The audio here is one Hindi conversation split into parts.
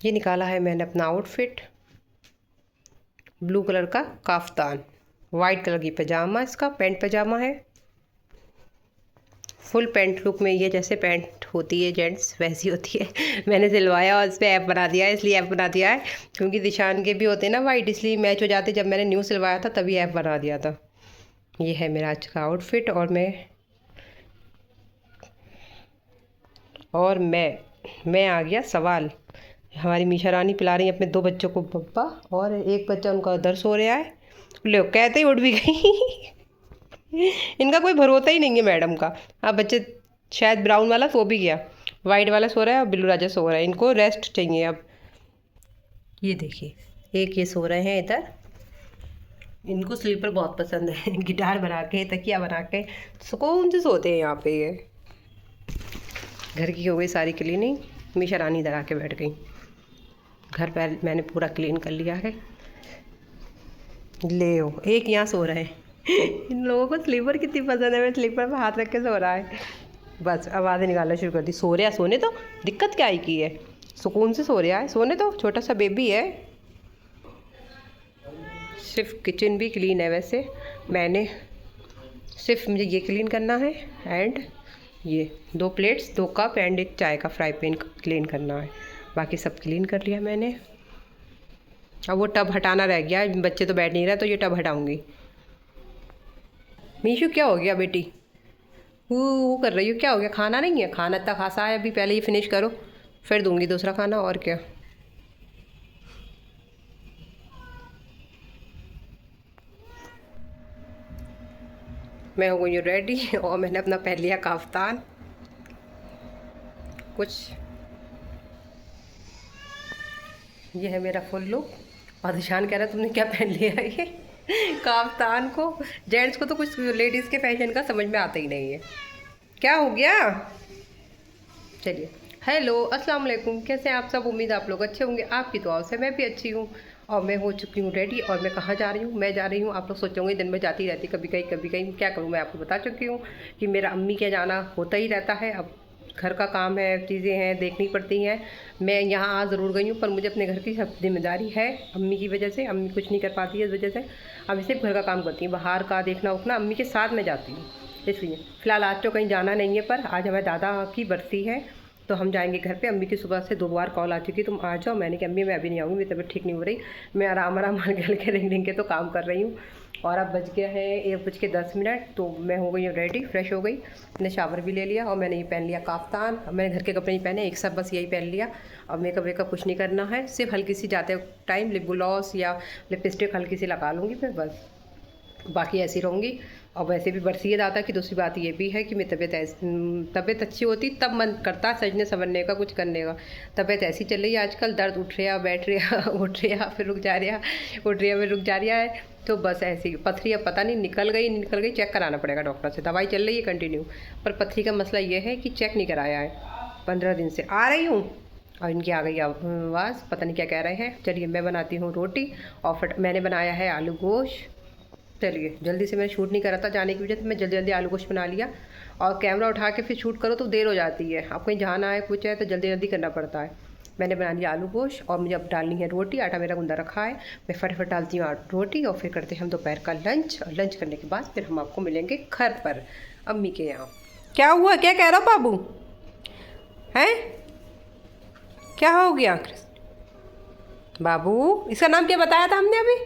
ये निकाला है मैंने अपना आउटफिट, ब्लू कलर का काफ्तान, वाइट कलर की पजामा, इसका पैंट पजामा है, फुल पैंट लुक में। ये जैसे पैंट होती है जेंट्स वैसी होती है। मैंने सिलवाया और इस पर ऐप बना दिया है, इसलिए ऐप बना दिया है क्योंकि दिशान के भी होते हैं ना वाइट, इसलिए मैच हो जाते। जब मैंने न्यू सिलवाया था तभी ऐप बना दिया था। ये है मेरा आज का आउटफिट। और मैं आ गया सवाल। हमारी मीशा रानी पिला रही है अपने 2 बच्चों को पप्पा, और एक बच्चा उनका उधर सो रहा है। लो कहते ही उठ भी गई। इनका कोई भरोसा ही नहीं है मैडम का। अब बच्चे, शायद ब्राउन वाला सो भी गया, वाइट वाला सो रहा है और बिल्लू राजा सो रहा है। इनको रेस्ट चाहिए अब। ये देखिए, एक ये सो रहे हैं इधर, इनको स्लीपर बहुत पसंद है। गिटार बना के, तकिया बना के सुकून से सोते हैं यहाँ पे। ये घर की हो गई सारी क्लीनिंग। मीशा रानी इधर आके बैठ गई। घर पर मैंने पूरा क्लीन कर लिया है। ले ओ, एक यहाँ सो रहे हैं। इन लोगों को स्लीपर कितनी पसंद है। मैं स्लीपर पर हाथ रख के सो रहा है। बस आवाज़ें निकालना शुरू कर दी। सो रहा, सोने तो, दिक्कत क्या आई की है, सुकून से सो रहा है, सोने तो, छोटा सा बेबी है। सिर्फ किचन भी क्लीन है वैसे। मैंने सिर्फ, मुझे ये क्लीन करना है एंड ये 2 प्लेट्स, 2 कप एंड एक चाय का फ्राई पैन क्लीन करना है। बाकी सब क्लीन कर लिया मैंने। अब वो टब हटाना रह गया। बच्चे तो बैठ नहीं रहे तो ये टब हटाऊंगी। मीशू क्या हो गया बेटी, वो कर रही हो, क्या हो गया? खाना नहीं है? खाना इतना खासा है अभी, पहले ये फिनिश करो फिर दूंगी दूसरा खाना। और क्या, मैं हो गई हूँ रेडी और मैंने अपना पहन लिया काफ्तान। कुछ ये है मेरा फुल लुक। और निशान कह रहा है तुमने क्या पहन लिया है ये काफ्तान को। जेंट्स को तो कुछ लेडीज़ के फैशन का समझ में आता ही नहीं है। क्या हो गया? चलिए, हेलो अस्सलाम वालेकुम, कैसे हैं आप सब? उम्मीद आप लोग अच्छे होंगे। आपकी दुआओं से मैं भी अच्छी हूँ। और मैं हो चुकी हूँ रेडी। और मैं कहाँ जा रही हूँ? मैं जा रही हूँ, आप लोग सोचोगे दिन में जाती रहती कभी कहीं कभी कहीं, क्या करूँ? मैं आपको बता चुकी हूँ कि मेरा अम्मी के जाना होता ही रहता है। अब घर का काम है, चीज़ें हैं, देखनी पड़ती हैं। मैं यहाँ आ ज़रूर गई हूँ पर मुझे अपने घर की सब जिम्मेदारी है अम्मी की वजह से। अम्मी कुछ नहीं कर पाती है इस वजह से। अभी सिर्फ घर का काम करती हैं, बाहर का देखना उठना अम्मी के साथ में जाती हूँ। इसलिए फ़िलहाल आज तो कहीं जाना नहीं है, पर आज हमारे दादा की बरसी है तो हम जाएंगे घर पे। अम्मी की सुबह से 2 बार कॉल आ चुकी, तुम आ जाओ। मैंने कहा अम्मी मैं अभी नहीं आऊँगी, मेरी तबीयत ठीक नहीं हो रही। मैं आराम हल्के हल्के रिंग रिंग के तो काम कर रही हूँ। और अब बज गया है 1:10। तो मैं हो गई हूँ रेडी, फ्रेश हो गई, मैंने शावर भी ले लिया और मैंने ये पहन लिया काफ्तान। अब मैंने घर के कपड़े नहीं पहने, एक साथ बस यही पहन लिया। अब मेकअप वेकअप कुछ नहीं करना है, सिर्फ हल्की सी जाते टाइम लिप ग्लॉस या लिपस्टिक हल्की सी लगा लूँगी फिर बस, बाकी ऐसी रहूँगी। और वैसे भी बरसी है दादा की। दूसरी बात ये भी है कि मेरी तबीयत अच्छी होती तब मन करता सजने संवरने का, कुछ करने का। तबीयत ऐसी चल रही है आजकल, दर्द उठ रहा, बैठ रहा, उठ रहा फिर रुक जा रहा, उठ रहा फिर रुक जा रहा है। तो बस ऐसे ही पथरी अब पता नहीं निकल गई, चेक कराना पड़ेगा डॉक्टर से। दवाई चल रही है कंटिन्यू, पर पथरी का मसला ये है कि चेक नहीं कराया है। 15 दिन से आ रही हूँ और इनकी आ गई आवाज़, पता नहीं क्या कह रहे हैं। चलिए मैं बनाती हूँ रोटी और मैंने बनाया है आलू गोश्त। चलिए जल्दी से, मैंने शूट नहीं करा था जाने की वजह से, मैं जल्दी जल्दी आलू गोश्त बना लिया। और कैमरा उठा के फिर शूट करो तो देर हो जाती है, आप कहीं जाना है कुछ है तो जल्दी जल्दी करना पड़ता है। मैंने बना लिया आलू गोश्त और मुझे अब डालनी है रोटी। आटा मेरा गूंदा रखा है, मैं फटाफट डालती हूँ रोटी और फिर करते हैं हम दोपहर का लंच। और लंच करने के बाद फिर हम आपको मिलेंगे घर पर अम्मी के यहाँ। क्या हुआ, क्या कह रहा हो बाबू? हैं, क्या हो गया बाबू? इसका नाम क्या बताया था हमने अभी?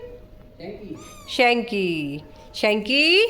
शैंकी। शैंकी,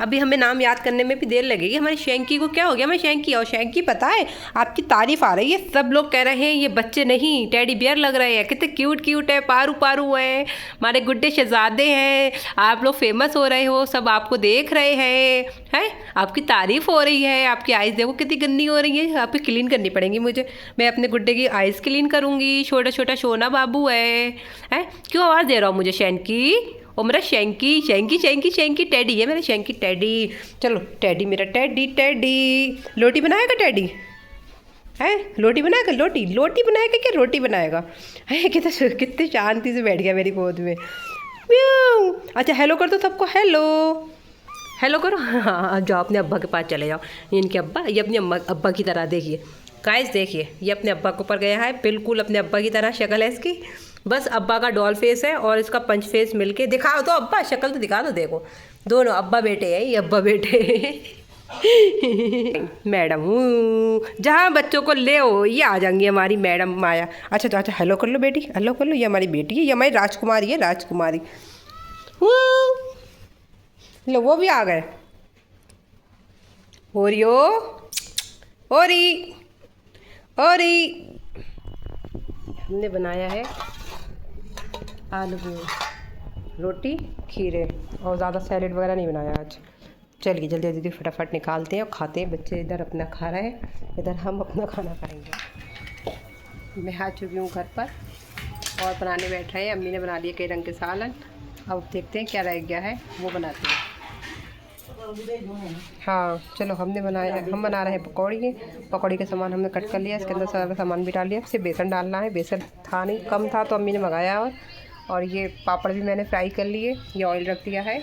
अभी हमें नाम याद करने में भी देर लगेगी। हमारी शैंकी को क्या हो गया? हमारी शैंकी, और शैंकी पता है आपकी तारीफ आ रही है, सब लोग कह रहे हैं ये बच्चे नहीं टेडी बियर लग रहे हैं, कितने क्यूट क्यूट है, पारू पारू हैं, हमारे गुड्डे शहजादे हैं। आप लोग फेमस हो रहे हो, सब आपको देख रहे हैं आपकी तारीफ हो रही है। आपकी आइज़ देखो कितनी गंदी हो रही है, आपकी क्लीन करनी पड़ेंगी मुझे। मैं अपने गुड्डे की आइज़ क्लीन करूँगी। छोटा छोटा सोना बाबू है क्यों आवाज़ दे रहा हूँ मुझे शैंकी? ओ मेरा शैंकी, शैंकी शैंकी शैंकी टेडी है मेरा शैंकी टेडी। चलो टेडी मेरा टेडी टेडी। लोटी बनाएगा टेडी? है लोटी बनाएगा? लोटी लोटी बनाएगा क्या रोटी बनाएगा? है कितने शांति से बैठ गया मेरी गोद में। म्याऊ। अच्छा हेलो कर दो सबको, हेलो हेलो करो। हाँ जाओ अपने अब्बा के पास चले जाओ। इनके अब्बा, ये अपने अब्बा की तरह देखिए गाइस देखिए, ये अपने अब्बा के ऊपर गया है, बिल्कुल अपने अब्बा की तरह शक्ल है इसकी। बस अब्बा का डॉल फेस है और इसका पंच फेस मिलके। दिखाओ तो अब्बा, शक्ल तो दिखा दो। देखो दोनों अब्बा बेटे हैं, ये अब्बा बेटे मैडम हूँ, जहाँ बच्चों को ले हो ये आ जाएंगी हमारी मैडम माया। अच्छा तो अच्छा, हेलो कर लो बेटी, हेलो कर लो। ये हमारी बेटी है, ये हमारी राजकुमारी है, राजकुमारी। लो वो भी आ गए। ओरियो, ओरी, ओरी। हमने बनाया है आलू की रोटी, खीरे, और ज़्यादा सैलेड वगैरह नहीं बनाया आज। चलिए जल्दी जल्दी फटाफट निकालते हैं और खाते हैं। बच्चे इधर अपना खा रहे हैं, इधर हम अपना खाना खाएंगे। मैं आ चुकी हूँ घर पर और बनाने बैठ रहे हैं। अम्मी ने बना लिया कई रंग के सालन। अब देखते हैं क्या रह गया है, वो बनाते हैं। हाँ चलो, हम बना रहे हैं पकौड़ी। पकौड़ी का सामान हमने कट कर लिया, इसके अंदर सारा सामान भी डाल लिया। सिर्फ बेसन डालना है, बेसन था नहीं, कम था तो अम्मी ने मंगाया। और ये पापड़ भी मैंने फ्राई कर लिए, ये ऑयल रख दिया है।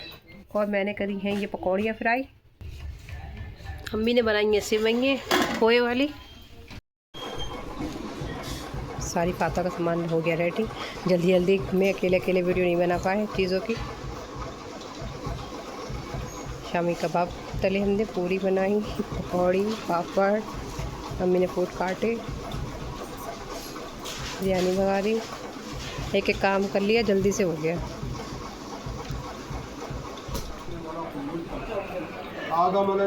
और मैंने करी हैं ये पकौड़ियाँ फ्राई। अम्मी ने बनाई हैं सेवइयाँ खोए वाली। सारी पाता का सामान हो गया रेडी। जल्दी जल्दी मैं अकेले वीडियो नहीं बना पाए चीज़ों की। शामी कबाब तले हमने, पूरी बनाई, पकौड़ी, पापड़, अम्मी ने फूट काटे, बिरयानी मंगा दी। एक एक काम कर लिया, जल्दी से हो गया।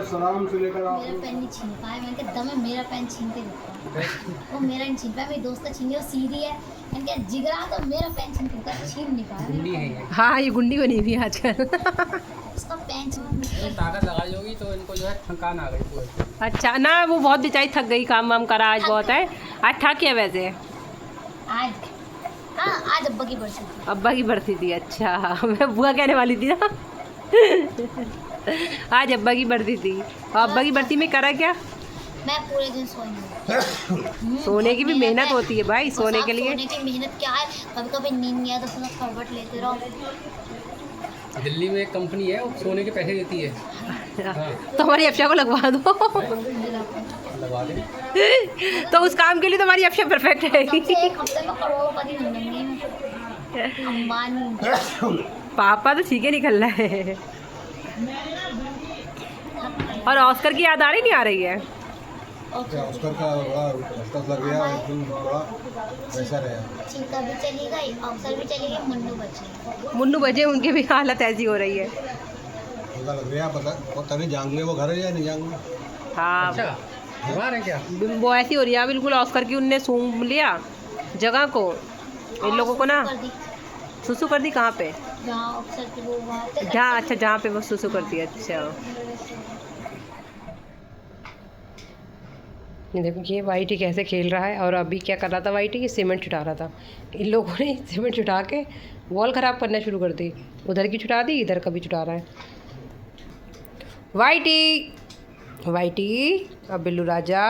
सलाम से लेकर आप मेरा पेन नहीं छीन पाया। मैंने कहा दम है, मेरा पेन छीन के देता। वो मेरा नहीं छीन पाया, मेरी दोस्त का छीन लिया, वो सीधी है। मैंने कहा जिगरा तो मेरा पेन छीन के देता, छीन नहीं पाया। गुंडी है। हाँ ये गुंडी बनी हुई है आजकल। उसका पेन छीन ताकत लगाई होगी तो इनको जो है थकान आ गई पूरी। अच्छा ना, वो बहुत बेचारी थक गई, काम वाम करा आज बहुत है। आज थक क्या वैसे? आज हाँ, आज अब्बा की बरसी थी। अब्बा की बरसी थी। अच्छा मैं बुआ कहने वाली थी ना। आज अब्बा की बरसी थी। और अब्बा की बरसी में करा क्या? मैं पूरे दिन सोई। सोने की भी मेहनत होती है भाई, सोने के लिए। सोने की मेहनत क्या है, कभी कभी नींद नहीं आता तो करवट लेते रहो। दिल्ली में एक कंपनी है, वो सोने के पैसे देती है। तो हमारी अफशा को लगवा दो। लगा दे। तो उस काम के लिए तो हमारी अफशा परफेक्ट है। एक हफ्ते में करोड़पति बन जाएंगे, अंबानी। पापा तो ठीक है, निकल रहा है। और ऑस्कर की याद आ रही नहीं आ रही है? ऑस्कर का बड़ा अफसोस लग गया, एकदम बड़ा वैसा रहा। चिंका भी चली गई, ऑक्सर भी चली गई, मुन्नू बचे। मुन्नू बजे, उनकी भी हालत ऐसी हो रही है। पता लग रहा, पता नहीं जाएंगे वो घर या नहीं जाएंगे। हाँ बीमार है क्या? वो ऐसी हो रही है बिल्कुल। ऑस्कर की उनने सूंघ लिया जगह को, इन लोगों को ना सुसु कर दी। कहाँ पे? जहाँ ऑक्सर की वो वहाँ पे। जहाँ, अच्छा जहाँ पे वो सुसु करती है। अच्छा ये देखो, ये वाइटी कैसे खेल रहा है। और अभी क्या कर रहा था वाइटी? ये सीमेंट छुटा रहा था। इन लोगों ने सीमेंट छुटा के वॉल ख़राब करना शुरू कर दी। उधर की छुटा दी, इधर का भी छुटा रहा है। वाइटी, वाइटी, अब बिल्लू राजा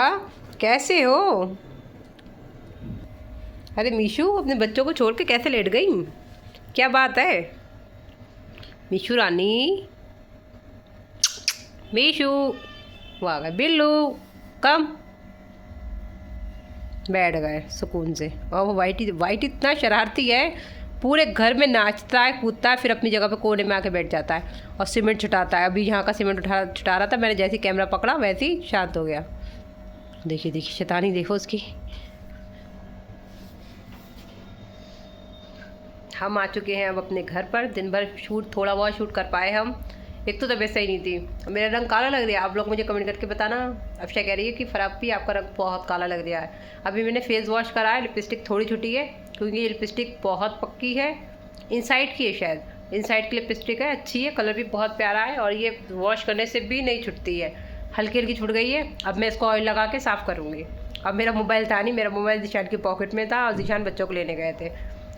कैसे हो? अरे मीशू, अपने बच्चों को छोड़ के कैसे लेट गई? क्या बात है मीशू रानी? मीशू, वो आ गए। बिल्लू कम, बैठ गए सुकून से। और वो वाइट इतना शरारती है, पूरे घर में नाचता है, कूदता है, फिर अपनी जगह पे कोने में आके बैठ जाता है और सीमेंट छुटाता है। अभी यहाँ का सीमेंट छुटा रहा था, मैंने जैसे ही कैमरा पकड़ा वैसे ही शांत हो गया। देखिए देखिए शैतानी देखो उसकी। हम आ चुके हैं अब अपने घर पर। दिन भर शूट, थोड़ा बहुत शूट कर पाए हम। एक तो तबीयत सही नहीं थी, मेरा रंग काला लग रहा है। आप लोग मुझे कमेंट करके बताना। अफशा कह रही है कि फ़राब भी आपका रंग बहुत काला लग रहा है। अभी मैंने फेस वॉश करा है, लिपस्टिक थोड़ी छुटी है क्योंकि ये लिपस्टिक बहुत पक्की है। इनसाइड की है शायद, इनसाइड की लिपस्टिक है, अच्छी है, कलर भी बहुत प्यारा है और ये वॉश करने से भी नहीं छुटती है, हल्की हल्की छुट गई है। अब मैं इसको ऑयल लगा के साफ़ करूँगी। अब मेरा मोबाइल था नहीं, मेरा मोबाइल दिशान की पॉकेट में था और दिशान बच्चों को लेने गए थे,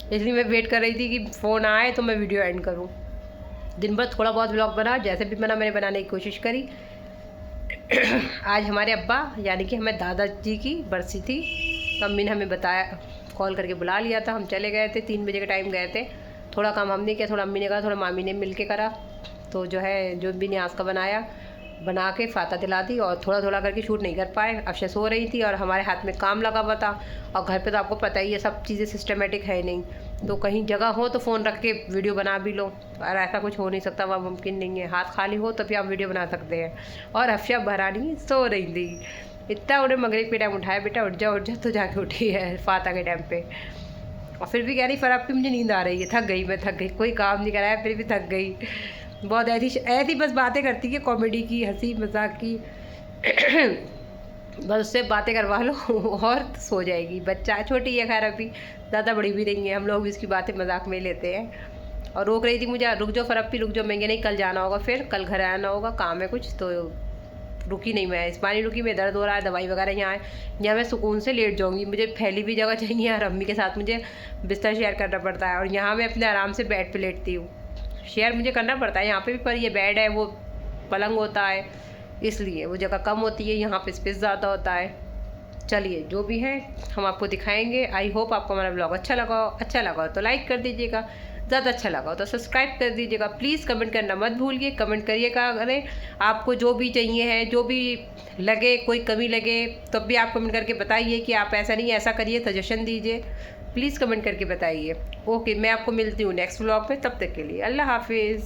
इसलिए मैं वेट कर रही थी कि फ़ोन आए तो मैं वीडियो एंड करूँ। दिन भर थोड़ा बहुत व्लॉग बना, जैसे भी बना मैंने बनाने की कोशिश करी। आज हमारे अब्बा यानी कि हमें दादाजी की बरसी थी, तो अम्मी ने हमें बताया, कॉल करके बुला लिया था। हम चले गए थे, 3 बजे के टाइम गए थे। थोड़ा काम हमने किया, थोड़ा अम्मी ने करा, थोड़ा मामी ने मिल के करा। तो जो है, जो भी न्याज का बनाया, बना के फाता दिला दी और थोड़ा थोड़ा करके शूट नहीं कर पाए। अफशा सो रही थी और हमारे हाथ में काम लगा हुआ था, और घर पे तो आपको पता ही है सब चीज़ें सिस्टमेटिक है नहीं, तो कहीं जगह हो तो फ़ोन रख के वीडियो बना भी लो, और ऐसा कुछ हो नहीं सकता, वह मुमकिन नहीं है। हाथ खाली हो तभी आप वीडियो बना सकते हैं। और अफशा बहरानी सो रही थी, इतना उन्हें मगरिब के टाइम उठाया, बेटा उठ जा तो जाके उठी है फाता के टाइम पे। और फिर भी कह रही फराब मुझे नींद आ रही है, थक गई, मैं थक गई, कोई काम नहीं कराया फिर भी थक गई। बहुत ऐसी बस बातें करती है, कॉमेडी की, हंसी मजाक की बस उससे बातें करवा लो और सो जाएगी। बच्चा छोटी है, खैर अभी ज़्यादा बड़ी भी नहीं है, हम लोग भी इसकी बातें मजाक में लेते हैं। और रोक रही थी मुझे, रुक जाओ फराब रुक जाओ, महंगे नहीं, कल जाना होगा, फिर कल घर आना होगा, काम है कुछ, तो रुकी नहीं मैं, इस पानी रुकी, मैं दर्द हो रहा है, दवाई वगैरह यहाँ मैं सुकून से लेट जाऊँगी। मुझे फैली भी जगह चाहिए, और अम्मी के साथ मुझे बिस्तर शेयर करना पड़ता है, और यहाँ मैं अपने आराम से बेड पे लेटती हूँ। शेयर मुझे करना पड़ता है यहाँ पे भी, पर ये बेड है, वो पलंग होता है, इसलिए वो जगह कम होती है, यहाँ पे स्पेस ज़्यादा होता है। चलिए जो भी है हम आपको दिखाएंगे। आई होप आपको हमारा ब्लॉग अच्छा लगा हो तो लाइक कर दीजिएगा, ज़्यादा अच्छा लगा हो तो सब्सक्राइब कर दीजिएगा। प्लीज़ कमेंट करना मत भूलिए, कमेंट करिएगा अगर आपको जो भी चाहिए है, जो भी लगे, कोई कमी लगे तब भी आप कमेंट करके बताइए कि आप ऐसा नहीं ऐसा करिए, सजेशन दीजिए, प्लीज़ कमेंट करके बताइए। ओके, मैं आपको मिलती हूँ नेक्स्ट व्लॉग में, तब तक के लिए अल्लाह हाफिज़।